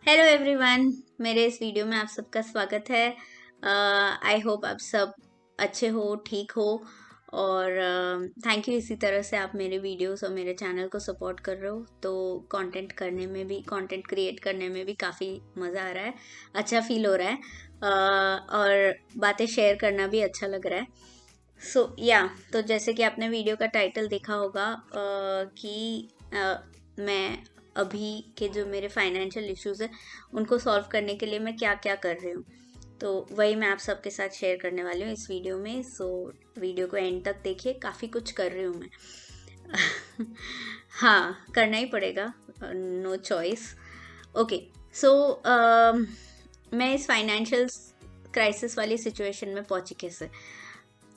Hello everyone, मेरे इस video में आप सबका स्वागत है। आई होप आप सब अच्छे हो, ठीक हो और थैंक यू। इसी तरह से आप मेरे वीडियोस और मेरे चैनल को सपोर्ट कर रहे हो तो कंटेंट क्रिएट करने में भी काफ़ी मज़ा आ रहा है, अच्छा फील हो रहा है और बातें शेयर करना भी अच्छा लग रहा है। तो जैसे कि आपने वीडियो का टाइटल देखा होगा कि मैं अभी के जो मेरे फाइनेंशियल इश्यूज है उनको सॉल्व करने के लिए मैं क्या क्या कर रही हूँ, तो वही मैं आप सबके साथ शेयर करने वाली हूँ इस वीडियो में। वीडियो को एंड तक देखिए, काफ़ी कुछ कर रही हूँ मैं। हाँ, करना ही पड़ेगा, नो चॉइस। ओके। सो मैं इस फाइनेंशियल क्राइसिस वाली सिचुएशन में पहुंची कैसे,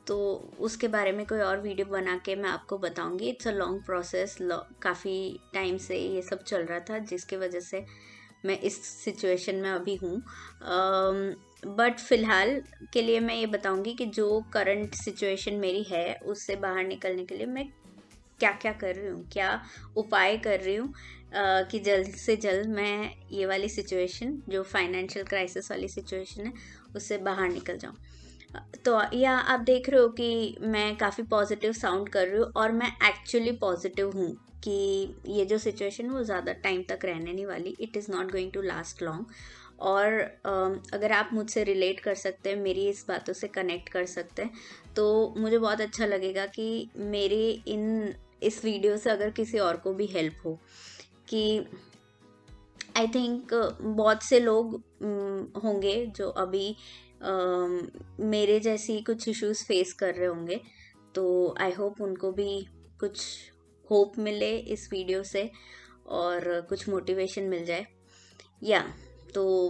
तो उसके बारे में कोई और वीडियो बना के मैं आपको बताऊंगी। इट्स अ लॉन्ग प्रोसेस, काफ़ी टाइम से ये सब चल रहा था जिसकी वजह से मैं इस सिचुएशन में अभी हूँ। बट फ़िलहाल के लिए मैं ये बताऊंगी कि जो करंट सिचुएशन मेरी है उससे बाहर निकलने के लिए मैं क्या क्या कर रही हूँ, क्या उपाय कर रही हूँ कि जल्द से जल्द मैं ये वाली सिचुएशन, जो फाइनेंशियल क्राइसिस वाली सिचुएशन है, उससे बाहर निकल जाऊँ। तो या आप देख रहे हो कि मैं काफ़ी पॉजिटिव साउंड कर रही हूँ और मैं एक्चुअली पॉजिटिव हूँ कि ये जो सिचुएशन वो ज़्यादा टाइम तक रहने नहीं वाली, it is not going to last long. और अगर आप मुझसे रिलेट कर सकते हैं, मेरी इस बातों से कनेक्ट कर सकते हैं, तो मुझे बहुत अच्छा लगेगा कि मेरे इस वीडियो से अगर किसी और को भी हेल्प हो। कि आई थिंक बहुत से लोग होंगे जो अभी मेरे जैसी कुछ इश्यूज फेस कर रहे होंगे, तो आई होप उनको भी कुछ होप मिले इस वीडियो से और कुछ मोटिवेशन मिल जाए। या तो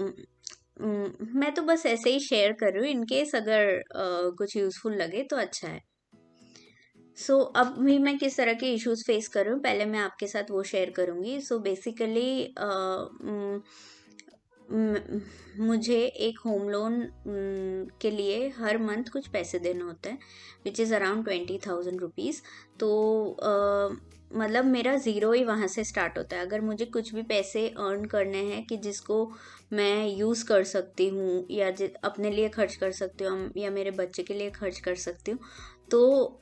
मैं तो बस ऐसे ही शेयर कर रही हूँ, इनकेस अगर कुछ यूज़फुल लगे तो अच्छा है। अब भी मैं किस तरह के इश्यूज फेस कर रही हूँ, पहले मैं आपके साथ वो शेयर करूँगी। बेसिकली मुझे एक होम लोन के लिए हर मंथ कुछ पैसे देना होता है, विच इज़ अराउंड 20,000 रुपीज़। तो मतलब मेरा ज़ीरो ही वहाँ से स्टार्ट होता है। अगर मुझे कुछ भी पैसे अर्न करने हैं कि जिसको मैं यूज़ कर सकती हूँ या अपने लिए खर्च कर सकती हूँ या मेरे बच्चे के लिए खर्च कर सकती हूँ, तो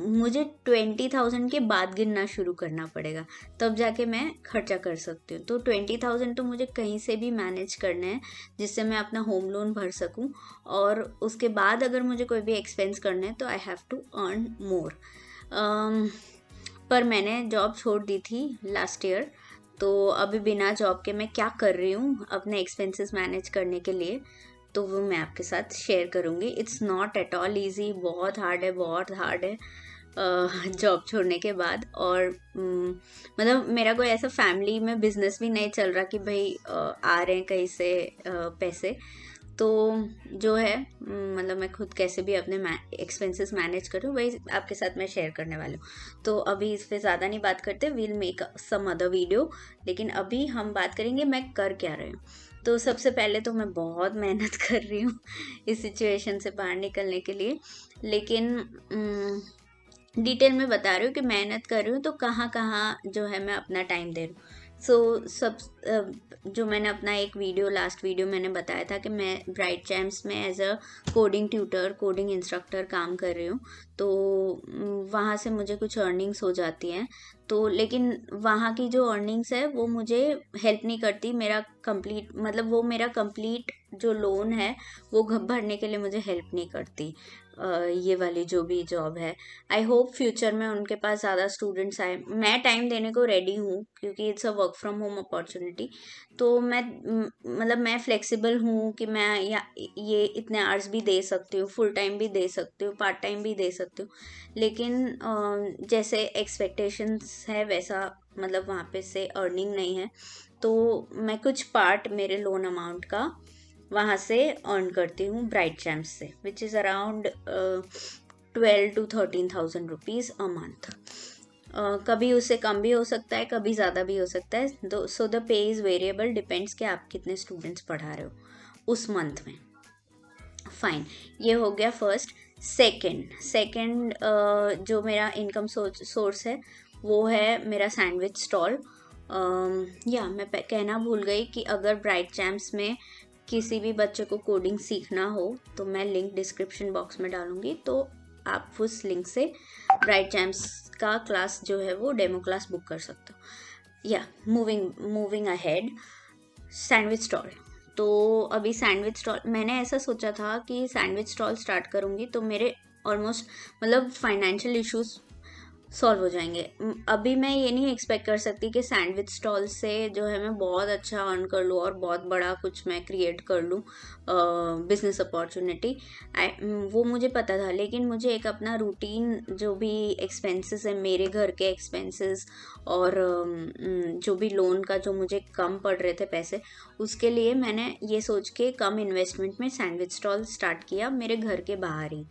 मुझे 20,000 के बाद गिनना शुरू करना पड़ेगा, तब जाके मैं खर्चा कर सकती हूँ। तो 20,000 तो मुझे कहीं से भी मैनेज करने हैं जिससे मैं अपना होम लोन भर सकूँ, और उसके बाद अगर मुझे कोई भी एक्सपेंस करना है तो I have to earn more. पर मैंने जॉब छोड़ दी थी लास्ट ईयर, तो अभी बिना जॉब के मैं क्या कर रही हूँ अपने एक्सपेंसेस मैनेज करने के लिए, तो वो मैं आपके साथ शेयर करूँगी। It's not at all easy, बहुत हार्ड है, बहुत हार्ड है जॉब छोड़ने के बाद। और मतलब मेरा कोई ऐसा फैमिली में बिजनेस भी नहीं चल रहा कि भाई आ रहे हैं कहीं से पैसे। तो जो है मतलब मैं खुद कैसे भी अपने एक्सपेंसेस मैनेज करूँ, वही आपके साथ मैं शेयर करने वाली हूँ। तो अभी इस पे ज़्यादा नहीं बात करते, we'll make some other video. लेकिन अभी हम बात करेंगे मैं कर क्या रही हूँ। तो सबसे पहले तो मैं बहुत मेहनत कर रही हूँ इस सिचुएशन से बाहर निकलने के लिए, लेकिन डिटेल में बता रही हूँ कि मेहनत कर रही हूँ तो कहाँ कहाँ जो है मैं अपना टाइम दे रही हूँ। जो मैंने अपना एक वीडियो, लास्ट वीडियो मैंने बताया था कि मैं ब्राइट चैम्प्स में as a coding tutor, coding instructor काम कर रही हूँ। तो वहाँ से मुझे कुछ अर्निंग्स हो जाती हैं, तो लेकिन वहाँ की जो अर्निंग्स है वो मुझे हेल्प नहीं करती मेरा कंप्लीट, मतलब वो मेरा कंप्लीट जो लोन है वो भरने के लिए मुझे हेल्प नहीं करती। ये वाली जो भी जॉब है, आई होप फ्यूचर में उनके पास ज़्यादा स्टूडेंट्स आए। मैं टाइम देने को रेडी हूँ क्योंकि it's a work from home opportunity. तो मैं मतलब मैं फ्लेक्सिबल हूँ कि मैं ये इतने आवर्स भी दे सकती हूँ, फुल टाइम भी दे सकती हूँ, पार्ट टाइम भी दे सकती हूँ। लेकिन जैसे एक्सपेक्टेशंस है वैसा मतलब वहाँ पे से अर्निंग नहीं है, तो मैं कुछ पार्ट मेरे लोन अमाउंट का वहाँ से अर्न करती हूँ ब्राइट चैम्प्स से, which is around 12 to 13,000 rupees a month. कभी उससे कम भी हो सकता है, कभी ज़्यादा भी हो सकता है। So the pay is variable, depends कि आप कितने स्टूडेंट्स पढ़ा रहे हो उस मंथ में। फाइन, ये हो गया फर्स्ट। सेकंड जो मेरा इनकम सोर्स है वो है मेरा सैंडविच स्टॉल। मैं कहना भूल गई कि अगर ब्राइट जैम्स में किसी भी बच्चे को कोडिंग सीखना हो तो मैं लिंक डिस्क्रिप्शन बॉक्स में डालूंगी, तो आप उस लिंक से ब्राइट जैम्स का क्लास जो है वो डेमो क्लास बुक कर सकते हो। Moving ahead, sandwich stall. तो अभी सैंडविच स्टॉल मैंने ऐसा सोचा था कि सैंडविच स्टॉल स्टार्ट करूँगी तो मेरे ऑलमोस्ट मतलब फाइनेंशियल इश्यूज सॉल्व हो जाएंगे। अभी मैं ये नहीं एक्सपेक्ट कर सकती कि सैंडविच स्टॉल से जो है मैं बहुत अच्छा अर्न कर लूँ और बहुत बड़ा कुछ मैं क्रिएट कर लूँ बिजनेस अपॉर्चुनिटी। वो मुझे पता था, लेकिन मुझे एक अपना रूटीन जो भी एक्सपेंसेस है, मेरे घर के एक्सपेंसेस और जो भी लोन का जो मुझे कम पड़ रहे थे पैसे, उसके लिए मैंने ये सोच के कम इन्वेस्टमेंट में सैंडविच स्टॉल स्टार्ट किया मेरे घर के बाहर ही।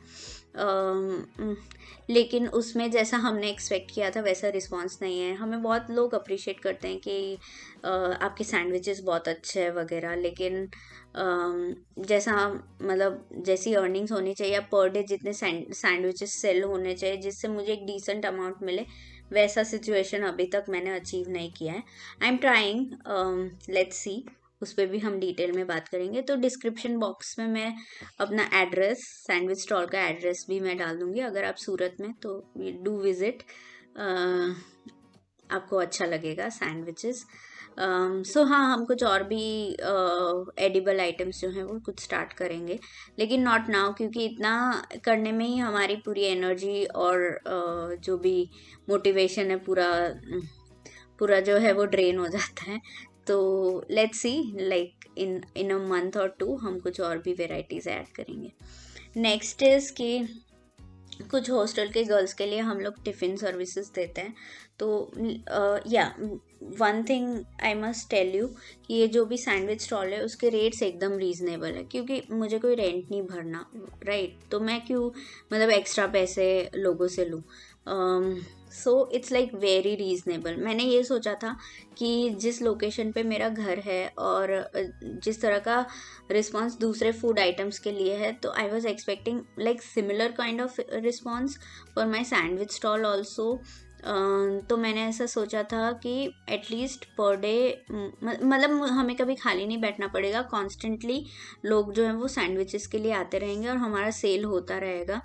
लेकिन उसमें जैसा हमने एक्सपेक्ट किया था वैसा रिस्पांस नहीं है। हमें बहुत लोग अप्रिशिएट करते हैं कि आपके सैंडविचेस बहुत अच्छे हैं वगैरह, लेकिन जैसा मतलब जैसी अर्निंग्स होनी चाहिए पर डे जितने सैंडविचेस सेल होने चाहिए जिससे मुझे एक डिसेंट अमाउंट मिले, वैसा सिचुएशन अभी तक मैंने अचीव नहीं किया है। I am trying, let's see, उस पर भी हम डिटेल में बात करेंगे। तो डिस्क्रिप्शन बॉक्स में मैं अपना एड्रेस, सैंडविच स्टॉल का एड्रेस भी मैं डाल दूंगी। अगर आप सूरत में तो डू विजिट, आपको अच्छा लगेगा सैंडविचेस। हाँ, हम कुछ और भी एडिबल आइटम्स जो हैं वो कुछ स्टार्ट करेंगे, लेकिन नॉट नाउ, क्योंकि इतना करने में ही हमारी पूरी एनर्जी और जो भी मोटिवेशन है पूरा जो है वो ड्रेन हो जाता है। तो let's see, like in a month और 2 हम कुछ और भी वेराइटीज़ ऐड करेंगे। नेक्स्ट इज़ कि कुछ हॉस्टल के गर्ल्स के लिए हम लोग टिफ़िन सर्विसेज देते हैं। तो one thing I must tell you कि ये जो भी सैंडविच स्टॉल है उसके रेट्स एकदम रीज़नेबल है, क्योंकि मुझे कोई रेंट नहीं भरना, राइट? तो मैं क्यों मतलब एक्स्ट्रा पैसे लोगों से लूँ? So it's like very reasonable. मैंने ये सोचा था कि जिस लोकेशन पे मेरा घर है और जिस तरह का रिस्पॉन्स दूसरे फूड आइटम्स के लिए है, तो I was expecting like similar kind of response for my sandwich stall also. तो मैंने ऐसा सोचा था कि एटलीस्ट पर डे मतलब हमें कभी खाली नहीं बैठना पड़ेगा, कॉन्स्टेंटली लोग जो हैं वो सैंडविचेस के लिए आते रहेंगे और हमारा सेल होता रहेगा।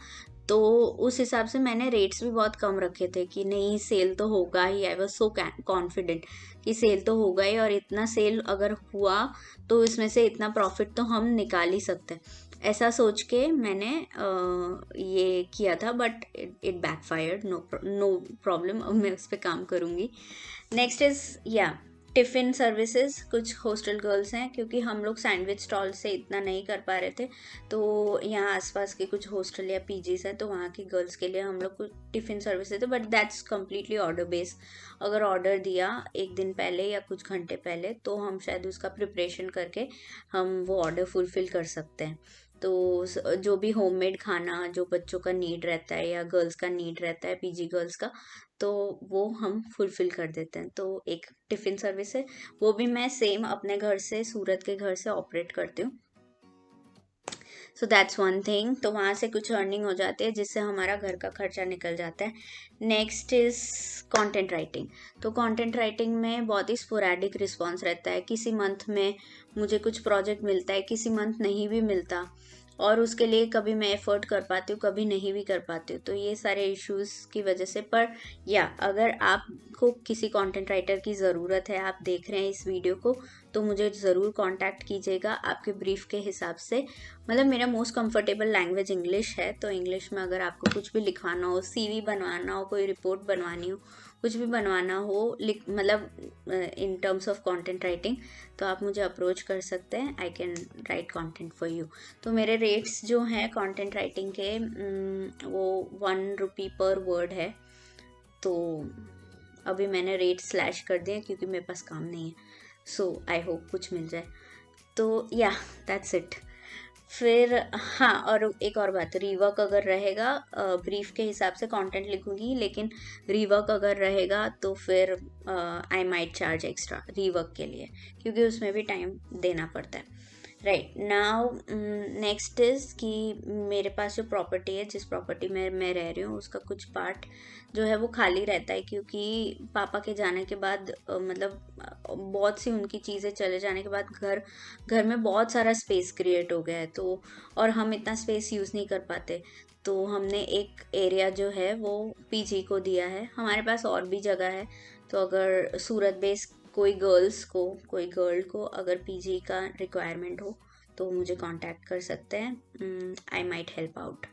तो उस हिसाब से मैंने रेट्स भी बहुत कम रखे थे कि नहीं, सेल तो होगा ही। आई वॉज सो कॉन्फिडेंट कि सेल तो होगा ही, और इतना सेल अगर हुआ तो इसमें से इतना प्रॉफिट तो हम निकाल ही सकते हैं। ऐसा सोच के मैंने ये किया था, but it backfired. No problem, अब मैं उस पर काम करूँगी। Next is tiffin services. कुछ हॉस्टल गर्ल्स हैं, क्योंकि हम लोग सैंडविच स्टॉल से इतना नहीं कर पा रहे थे, तो यहाँ आसपास के कुछ हॉस्टल या पीजीज हैं, तो वहाँ की गर्ल्स के लिए हम लोग कुछ टिफ़िन सर्विस देते, but that's completely order based. अगर ऑर्डर दिया एक दिन पहले या कुछ घंटे पहले, तो हम शायद उसका प्रिपरेशन करके हम वो ऑर्डर फुलफ़िल कर सकते हैं। तो जो भी होममेड खाना जो बच्चों का नीड रहता है या गर्ल्स का नीड रहता है, पीजी गर्ल्स का, तो वो हम फुलफ़िल कर देते हैं। तो एक टिफ़िन सर्विस है, वो भी मैं सेम अपने घर से, सूरत के घर से ऑपरेट करती हूँ। So that's one thing. तो वहाँ से कुछ अर्निंग हो जाती है जिससे हमारा घर का खर्चा निकल जाता है। Next is content writing. तो कंटेंट राइटिंग में बहुत ही स्पोरेडिक रिस्पॉन्स रहता है। किसी मंथ में मुझे कुछ प्रोजेक्ट मिलता है, किसी मंथ नहीं भी मिलता, और उसके लिए कभी मैं एफ़र्ट कर पाती हूँ, कभी नहीं भी कर पाती हूँ। तो ये सारे इश्यूज़ की वजह से, पर अगर आपको किसी कंटेंट राइटर की ज़रूरत है, आप देख रहे हैं इस वीडियो को, तो मुझे ज़रूर कांटेक्ट कीजिएगा आपके ब्रीफ के हिसाब से। मतलब मेरा मोस्ट कंफर्टेबल लैंग्वेज इंग्लिश है, तो इंग्लिश में अगर आपको कुछ भी लिखवाना हो, सीवी बनवाना हो, कोई रिपोर्ट बनवानी हो, कुछ भी बनवाना हो, मतलब in terms of content writing, तो आप मुझे अप्रोच कर सकते हैं। I can write content for you. तो मेरे रेट्स जो हैं कंटेंट राइटिंग के, वो 1 रुपी पर वर्ड है। तो अभी मैंने रेट स्लैश कर दिया क्योंकि मेरे पास काम नहीं है। सो आई होप कुछ मिल जाए। तो दैट्स इट। फिर और एक और बात, रीवर्क अगर रहेगा, ब्रीफ के हिसाब से कंटेंट लिखूंगी, लेकिन रीवर्क अगर रहेगा तो फिर I might charge extra rework के लिए, क्योंकि उसमें भी टाइम देना पड़ता है। राइट नाउ नेक्स्ट इज़ कि मेरे पास जो प्रॉपर्टी है, जिस प्रॉपर्टी में मैं रह रही हूँ, उसका कुछ पार्ट जो है वो खाली रहता है, क्योंकि पापा के जाने के बाद मतलब बहुत सी उनकी चीज़ें चले जाने के बाद घर घर में बहुत सारा स्पेस क्रिएट हो गया है, तो और हम इतना स्पेस यूज़ नहीं कर पाते। तो हमने एक एरिया जो है वो पीजी को दिया है। हमारे पास और भी जगह है, तो अगर सूरत बेस्ड कोई गर्ल को अगर पीजी का रिक्वायरमेंट हो तो मुझे कांटेक्ट कर सकते हैं। I might help out.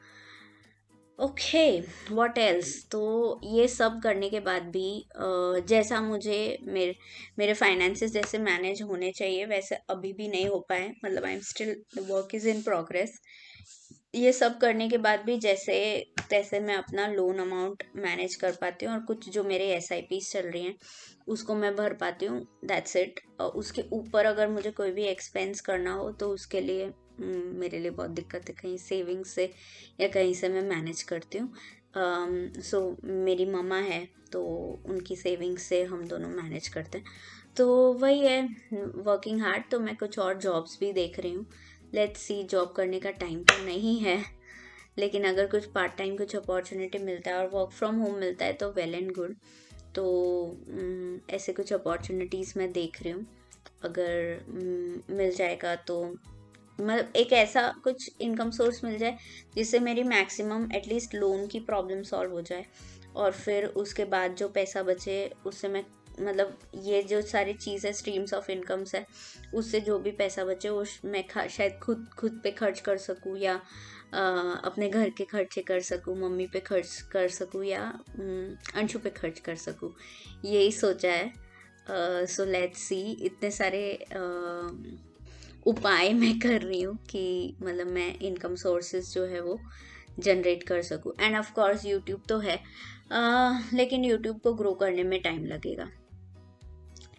Okay, what else. तो ये सब करने के बाद भी जैसा मुझे मेरे मेरे फाइनेंसेस जैसे मैनेज होने चाहिए वैसे अभी भी नहीं हो पाए, मतलब I am still, the work is in progress. ये सब करने के बाद भी जैसे तैसे मैं अपना लोन अमाउंट मैनेज कर पाती हूँ, और कुछ जो मेरे एसआईपीस चल रही हैं उसको मैं भर पाती हूँ, दैट्स इट। उसके ऊपर अगर मुझे कोई भी एक्सपेंस करना हो तो उसके लिए मेरे लिए बहुत दिक्कत है, कहीं सेविंग्स से या कहीं से मैं मैनेज करती हूँ। सो मेरी मम्मा है तो उनकी सेविंग्स से हम दोनों मैनेज करते हैं। तो वही है, वर्किंग हार्ड। तो मैं कुछ और जॉब्स भी देख रही हूँ, लेट्स सी। जॉब करने का टाइम तो नहीं है, लेकिन अगर कुछ पार्ट टाइम कुछ अपॉर्चुनिटी मिलता है और वर्क फ्रॉम होम मिलता है तो वेल एंड गुड। तो ऐसे कुछ अपॉर्चुनिटीज़ मैं देख रही हूँ, अगर मिल जाएगा तो मतलब एक ऐसा कुछ इनकम सोर्स मिल जाए जिससे मेरी मैक्सिमम एटलीस्ट लोन की प्रॉब्लम सॉल्व हो जाए, और फिर उसके बाद जो पैसा बचे उससे मैं, मतलब ये जो सारी चीज़ें स्ट्रीम्स ऑफ इनकम्स है, उससे जो भी पैसा बचे वो मैं शायद खुद खुद पे खर्च कर सकूँ, या अपने घर के खर्चे कर सकूँ, मम्मी पे खर्च कर सकूँ, या अंशु पे खर्च कर सकूँ। यही सोचा है। So let's see. इतने सारे उपाय मैं कर रही हूँ कि मतलब मैं इनकम सोर्सेज जो है वो जनरेट कर सकूँ। एंड ऑफ कोर्स यूट्यूब तो है, लेकिन यूट्यूब को ग्रो करने में टाइम लगेगा।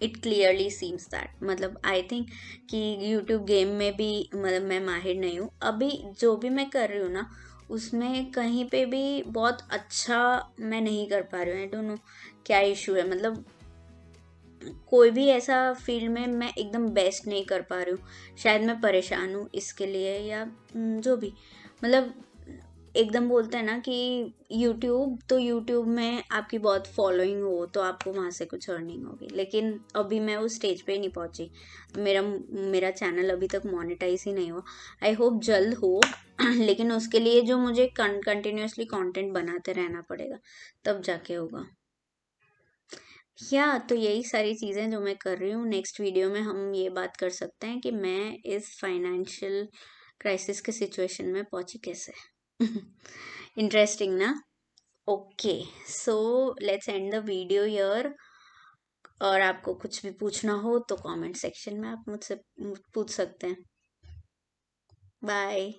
इट क्लियरली सीम्स दैट, मतलब आई थिंक कि यूट्यूब गेम में भी मतलब मैं माहिर नहीं हूँ अभी। जो भी मैं कर रही हूँ ना उसमें कहीं पे भी बहुत अच्छा मैं नहीं कर पा रही हूँ। आई डोंट नो क्या इशू है, मतलब कोई भी ऐसा फील्ड में मैं एकदम बेस्ट नहीं कर पा रही हूँ। शायद मैं परेशान हूँ इसके लिए, या जो भी, मतलब एकदम बोलते हैं ना कि यूट्यूब, तो यूट्यूब में आपकी बहुत फॉलोइंग हो तो आपको वहाँ से कुछ अर्निंग होगी, लेकिन अभी मैं उस स्टेज पे ही नहीं पहुँची। मेरा मेरा चैनल अभी तक मोनेटाइज ही नहीं हुआ। आई होप जल्द हो लेकिन उसके लिए जो मुझे कंटिन्यूअसली कंटेंट बनाते रहना पड़ेगा, तब जाके होगा। या तो यही सारी चीज़ें जो मैं कर रही हूँ। नेक्स्ट वीडियो में हम ये बात कर सकते हैं कि मैं इस फाइनेंशियल क्राइसिस के सिचुएशन में पहुंची कैसे। इंटरेस्टिंग ना। Okay, so let's end the video here. और आपको कुछ भी पूछना हो तो कमेंट सेक्शन में आप मुझसे पूछ सकते हैं। बाय।